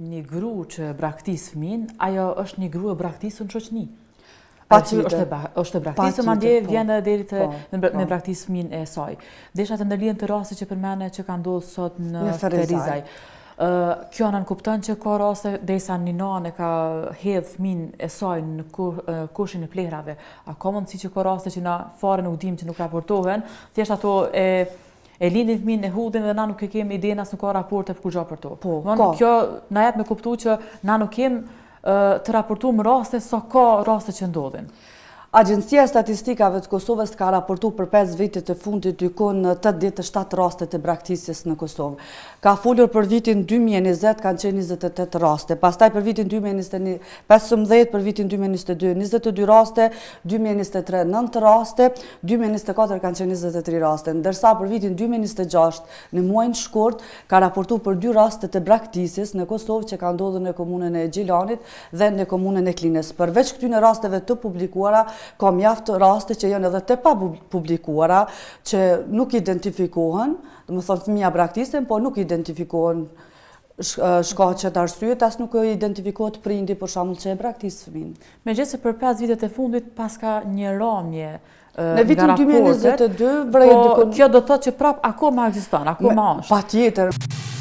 një gru që braktis fëmin, ajo është një gru e braktisur në shoqni. është e braktisur, mandje vjen edhe deri me braktis fëmin e saj. Desha të ndërlidhem të raste që përmene që ka ndodhur sot në Ferizaj. Kjo nën kupton që ka raste derisa një nane ka hedh fëmin e saj në kushin e plehrave. A ka mundësi që ka raste që na fare nuk dim që nuk raportohen, thjesht ato e lindin fëmin e hudhin dhe na nuk e kemi idenë as nuk ka raporte për kurgja për to. Kjo na jep me kuptu që na nuk kem të raportu më raste sa ka raste që ndodhin. Agjencia e Statistikave të Kosovës ka raportu për 5 vitet e fundit dykon 87 raste të braktisjes në Kosovë. Ka folur për vitin 2020 kanë qenë 28 raste, pastaj për vitin 2021 15, për vitin 2022 22 raste, 2023 9 raste, 2024 kanë qenë 23 raste, ndërsa për vitin 2026 në muajin shkurt ka raportu për 2 raste të braktisjes në Kosovë që ka ndodhur në komunën e Gjilanit dhe në komunën e Klinës. Përveç këtyre rasteve të publikuara, ka mjaft raste që janë edhe të pa publikuara, që nuk identifikohen, dhe më thonë fëmija braktisen, po nuk identifikohen shkaqet arsyet, as nuk identifikohet prindi për shembull që e braktis fëmin. Megjithëse për 5 vitet e fundit pas ka një ramje në vitin 2022 vrej dikon. Kjo do të thotë që prap akoma ekziston, akoma është. Patjetër.